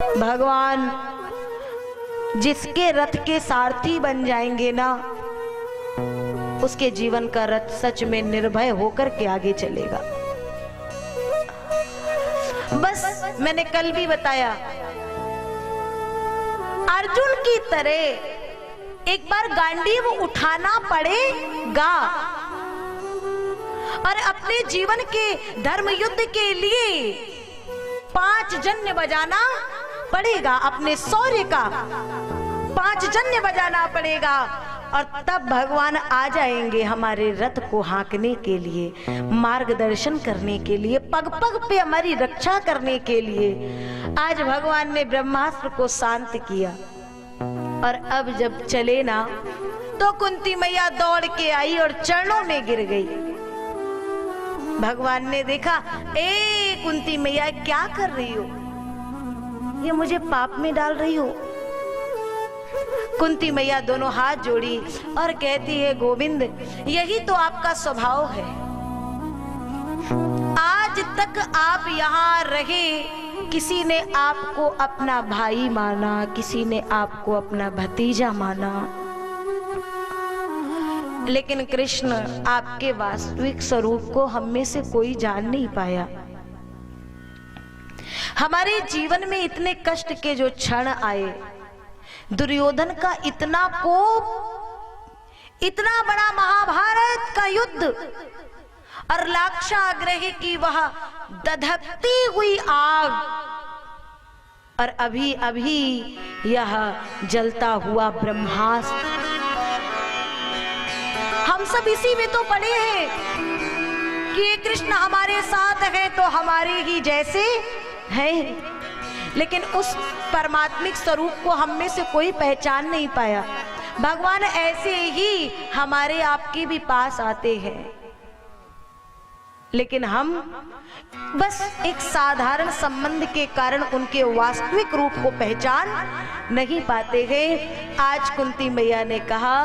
भगवान जिसके रथ के सारथी बन जाएंगे ना, उसके जीवन का रथ सच में निर्भय होकर के आगे चलेगा। बस मैंने कल भी बताया, अर्जुन की तरह एक बार गांडीव उठाना पड़ेगा और अपने जीवन के धर्म युद्ध के लिए 5 जन्य बजाना पड़ेगा, अपने शौर्य का 5 जन्य बजाना पड़ेगा। और तब भगवान आ जाएंगे हमारे रथ को हाँकने के लिए, मार्गदर्शन करने के लिए, पग पग पे हमारी रक्षा करने के लिए। आज भगवान ने ब्रह्मास्त्र को शांत किया और अब जब चले ना तो कुंती मैया दौड़ के आई और चरणों में गिर गई। भगवान ने देखा, ए कुंती मैया क्या कर रही हो, ये मुझे पाप में डाल रही हो। कुंती मैया दोनों हाथ जोड़ी और कहती है, गोविंद यही तो आपका स्वभाव है। आज तक आप यहाँ रहे, किसी ने आपको अपना भाई माना, किसी ने आपको अपना भतीजा माना, लेकिन कृष्ण आपके वास्तविक स्वरूप को हम में से कोई जान नहीं पाया। हमारे जीवन में इतने कष्ट के जो क्षण आए, दुर्योधन का इतना कोप, इतना बड़ा महाभारत का युद्ध और लाक्षागृह की वह दधकती हुई आग, और अभी अभी यह जलता हुआ ब्रह्मास्त्र। हम सब इसी में तो पड़े हैं कि कृष्ण हमारे साथ है तो हमारे ही जैसे है, लेकिन उस परमात्मिक स्वरूप को हम में से कोई पहचान नहीं पाया। भगवान ऐसे ही हमारे आपके भी पास आते हैं, लेकिन हम बस एक साधारण संबंध के कारण उनके वास्तविक रूप को पहचान नहीं पाते हैं। आज कुंती मैया ने कहा,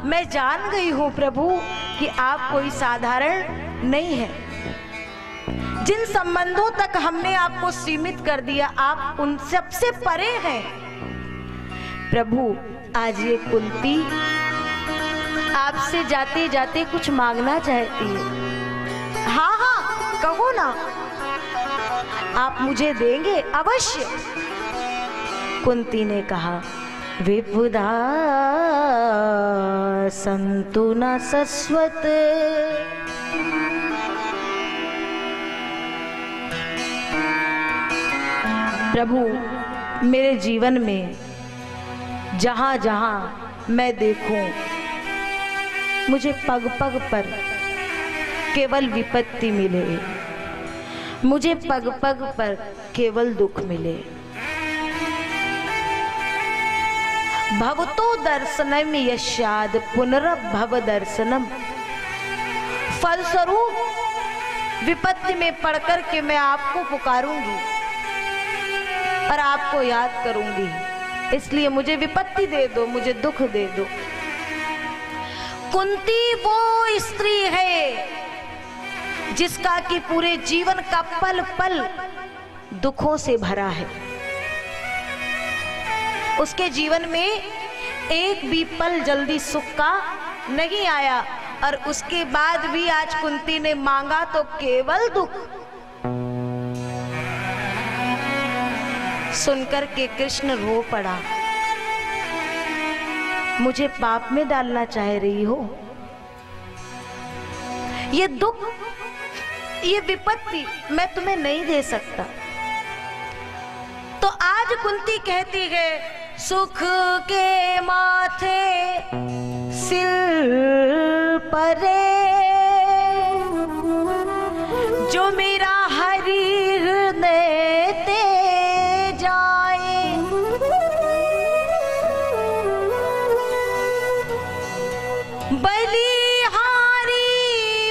मैं जान गई हूं प्रभु कि आप कोई साधारण नहीं है। जिन संबंधों तक हमने आपको सीमित कर दिया, आप उन सबसे परे हैं। प्रभु आज ये कुंती आपसे जाते जाते कुछ मांगना चाहती है। हाँ हाँ कहो ना, आप मुझे देंगे अवश्य। कुंती ने कहा, विबुधा संतु न सस्वत, प्रभु मेरे जीवन में जहां जहां मैं देखूं, मुझे पग पग पर केवल विपत्ति मिले, मुझे पग पग पर केवल दुख मिले। भवतो दर्शनम यस्याद पुनर्भव दर्शनम, फलस्वरूप विपत्ति में पड़कर के मैं आपको पुकारूंगी और आपको याद करूंगी, इसलिए मुझे विपत्ति दे दो, मुझे दुख दे दो। कुंती वो स्त्री है जिसका कि पूरे जीवन का पल पल दुखों से भरा है। उसके जीवन में एक भी पल जल्दी सुख का नहीं आया, और उसके बाद भी आज कुंती ने मांगा तो केवल दुख। सुनकर के कृष्ण रो पड़ा, मुझे पाप में डालना चाह रही हो, ये दुख, ये विपत्ति मैं तुम्हें नहीं दे सकता। तो आज कुंती कहती है, सुख के माथे सिर परे, जो मेरा हरि हृदय ते जाए, बलिहारी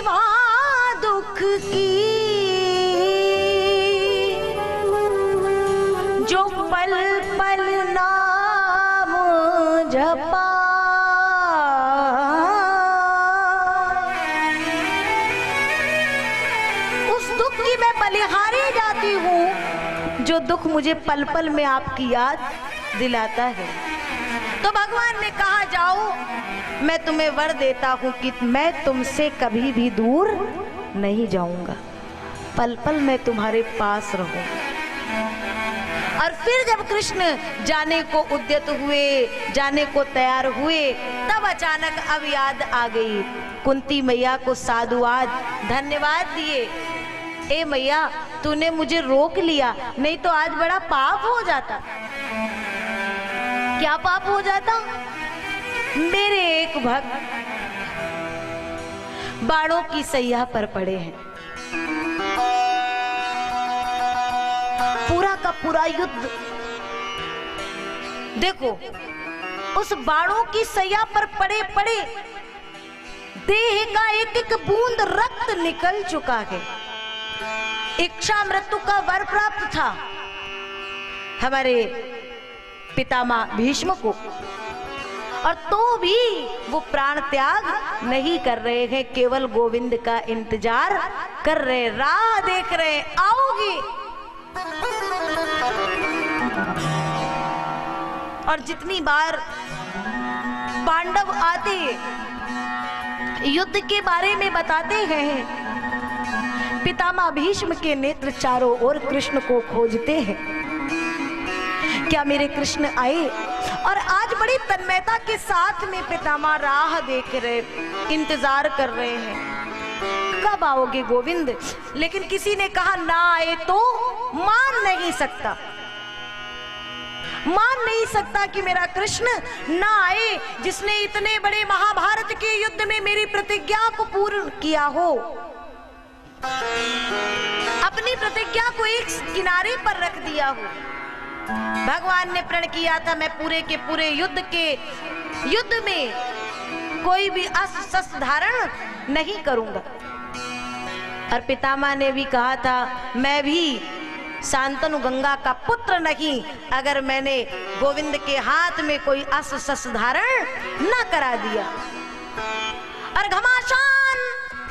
वहाँ दुख की, जो पल पल नाम जपा। उस दुख की मैं बलिहारी जाती हूँ जो दुख दुख मुझे पल पल में आपकी याद दिलाता है। तो भगवान ने कहा जाओ, मैं तुम्हें वर देता हूं कि मैं तुमसे कभी भी दूर नहीं जाऊंगा, पल पल मैं तुम्हारे पास रहूंगा। और फिर जब कृष्ण जाने को उद्यत हुए, जाने को तैयार हुए, तब अचानक अब याद आ गई। कुंती मैया को साधुवाद धन्यवाद दिए। ए मैया, तूने मुझे रोक लिया, नहीं तो आज बड़ा पाप हो जाता। क्या पाप हो जाता? मेरे एक भक्त बाणों की सैया पर पड़े हैं। पूरा का पूरा युद्ध देखो, उस बाणों की सैया पर पड़े पड़े देह का एक एक बूंद रक्त निकल चुका है। इच्छा मृत्यु का वर प्राप्त था हमारे पितामह भीष्म को, और तो भी वो प्राण त्याग नहीं कर रहे हैं, केवल गोविंद का इंतजार कर रहे, राह देख रहे, आओगे। और जितनी बार पांडव आते युद्ध के बारे में बताते हैं, पितामह भीष्म के नेत्र चारों ओर कृष्ण को खोजते हैं। क्या मेरे कृष्ण आए? और आज बड़ी तन्मयता के साथ में पितामह राह देख रहे, इंतजार कर रहे हैं, कब आओगे गोविंद। लेकिन किसी ने कहा ना आए तो मान नहीं सकता, मान नहीं सकता कि मेरा कृष्ण ना आए, जिसने इतने बड़े महाभारत के युद्ध में मेरी प्रतिज्ञा को पूर्ण किया हो, अपनी प्रतिज्ञा को एक किनारे पर रख दिया हो। भगवान ने प्रण किया था, मैं पूरे के पूरे युद्ध में कोई भी अस्त्र शस्त्र धारण नहीं करूंगा। और पितामह ने भी कहा था, मैं भी शांतनु गंगा का पुत्र नहीं, अगर मैंने गोविंद के हाथ में कोई अस्त्र शस्त्र धारण न करा दिया। और घमासान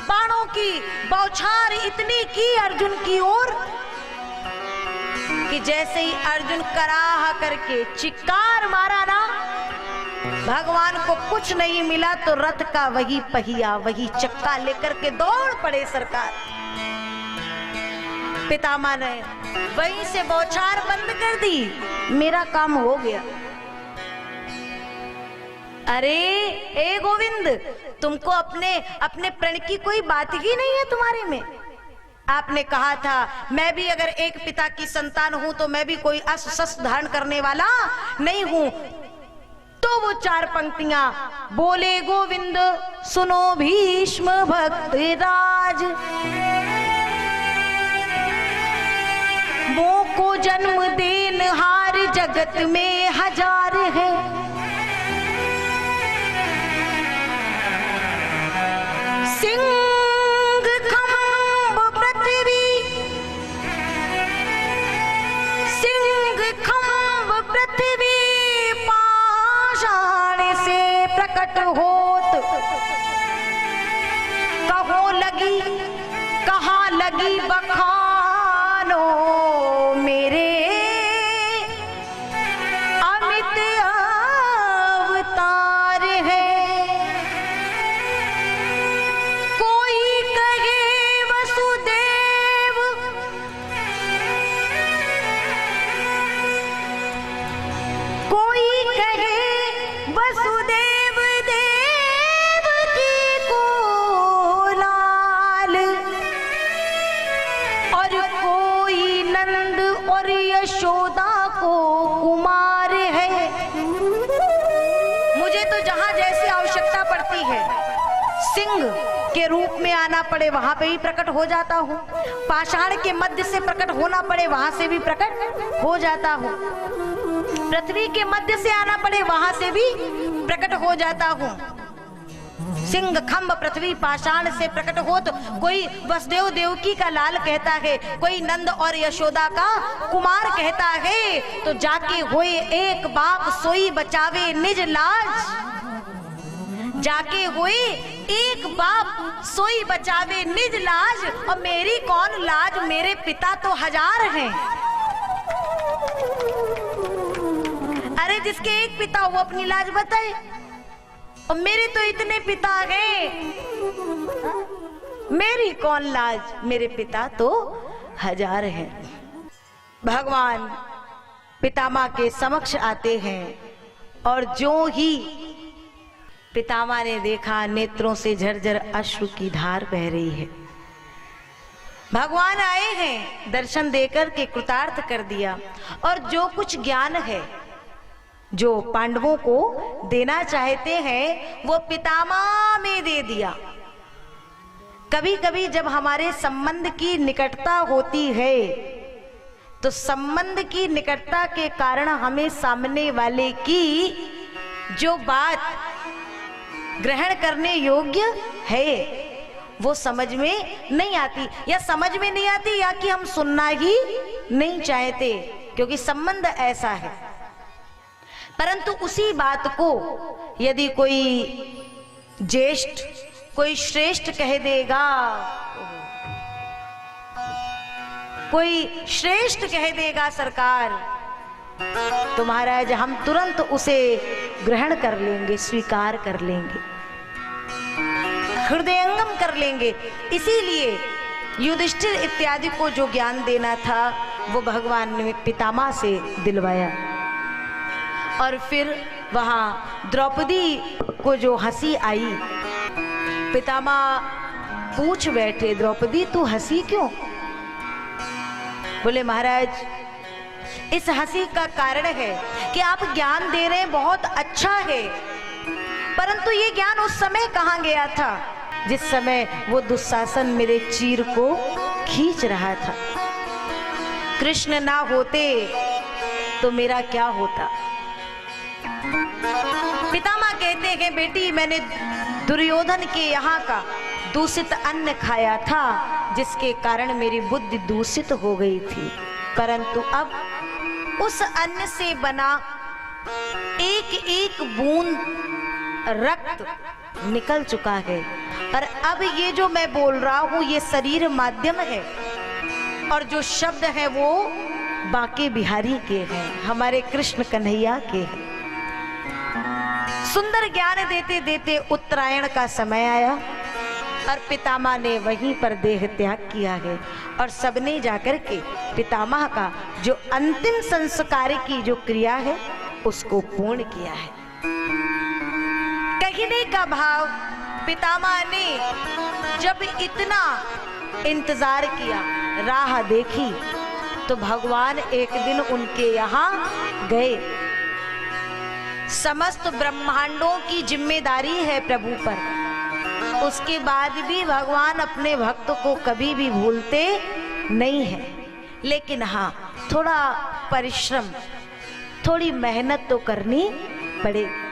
बाणों की बौछार इतनी की अर्जुन की ओर कि जैसे ही अर्जुन कराह करके चिक्कार मारा ना, भगवान को कुछ नहीं मिला तो रथ का वही पहिया, वही चक्का लेकर के दौड़ पड़े सरकार। पितामह ने वहीं से बौछार बंद कर दी, मेरा काम हो गया। अरे ए गोविंद, तुमको अपने प्रण की कोई बात ही नहीं है तुम्हारे में। आपने कहा था मैं भी अगर एक पिता की संतान हूं तो मैं भी कोई अस्त्र शस्त्र धारण करने वाला नहीं हूं। तो वो चार पंक्तियां बोले, गोविंद सुनो भीष्म भक्त राज, मो को जन्म देनहार जगत में हजार है। सिंह खंभ पृथ्वी, सिंह खंभ पृथ्वी पाषाण से प्रकट होत, कहो लगी कहाँ लगी बखानो मेरे अमित अवतार है। कोई कहे वसुदेव, कोई कहे वसुदेव देव की को लाल, और कोई नंद और यशोदा को कुमार है। मुझे तो जहां जैसी आवश्यकता पड़ती है, सिंह के रूप में आना पड़े वहां पे भी प्रकट हो जाता हूँ, पाषाण के मध्य से प्रकट होना पड़े वहां से भी प्रकट हो जाता हूँ, पृथ्वी के मध्य से आना पड़े वहां से भी प्रकट हो जाता हूँ। सिंह खंभ पृथ्वी पाषाण से प्रकट हो, तो कोई वसुदेव देवकी का लाल कहता है, कोई नंद और यशोदा का कुमार कहता है। तो जाके होए एक बाप सोई बचावे निज लाज, जाके होए एक बाप सोई बचावे निज लाज, और मेरी कौन लाज, मेरे पिता तो हजार हैं। जिसके एक पिता वो अपनी लाज बताए, और मेरे तो इतने पिता हैं, मेरी कौन लाज, मेरे पिता तो 1000 हैं। भगवान पितामह के समक्ष आते हैं और जो ही पितामह ने देखा, नेत्रों से झरझर अश्रु की धार बह रही है। भगवान आए हैं, दर्शन देकर के कृतार्थ कर दिया, और जो कुछ ज्ञान है जो पांडवों को देना चाहते हैं वो पितामह में दे दिया। कभी कभी जब हमारे संबंध की निकटता होती है तो संबंध की निकटता के कारण हमें सामने वाले की जो बात ग्रहण करने योग्य है वो समझ में नहीं आती, या समझ में नहीं आती या कि हम सुनना ही नहीं चाहते, क्योंकि संबंध ऐसा है। परंतु उसी बात को यदि कोई ज्येष्ठ, कोई श्रेष्ठ कह देगा, कोई श्रेष्ठ कह देगा सरकार, तो महाराज हम तुरंत उसे ग्रहण कर लेंगे, स्वीकार कर लेंगे, हृदयंगम कर लेंगे। इसीलिए युधिष्ठिर इत्यादि को जो ज्ञान देना था वो भगवान ने पितामह से दिलवाया। और फिर वहां द्रौपदी को जो हंसी आई, पितामह पूछ बैठे, द्रौपदी तू हंसी क्यों? बोले महाराज इस हंसी का कारण है कि आप ज्ञान दे रहे हैं, बहुत अच्छा है, परंतु ये ज्ञान उस समय कहाँ गया था जिस समय वो दुशासन मेरे चीर को खींच रहा था। कृष्ण ना होते तो मेरा क्या होता। पितामह कहते हैं बेटी मैंने दुर्योधन के यहाँ का दूषित अन्न खाया था जिसके कारण मेरी बुद्धि दूषित हो गई थी, परंतु अब उस अन्न से बना एक एक बूंद रक्त निकल चुका है, और अब ये जो मैं बोल रहा हूँ ये शरीर माध्यम है, और जो शब्द है वो बांके बिहारी के हैं, हमारे कृष्ण कन्हैया के हैं। सुंदर ज्ञान देते देते उत्तरायण का समय आया और पितामह ने वहीं पर देह त्याग किया है, और सबने जाकर के पितामह का जो अंतिम संस्कार की जो क्रिया है उसको पूर्ण किया है। कहने का भाव, पितामह ने जब इतना इंतजार किया, राह देखी, तो भगवान एक दिन उनके यहाँ गए। समस्त ब्रह्मांडों की जिम्मेदारी है प्रभु पर, उसके बाद भी भगवान अपने भक्त को कभी भी भूलते नहीं है, लेकिन हाँ थोड़ा परिश्रम, थोड़ी मेहनत तो करनी पड़ेगी।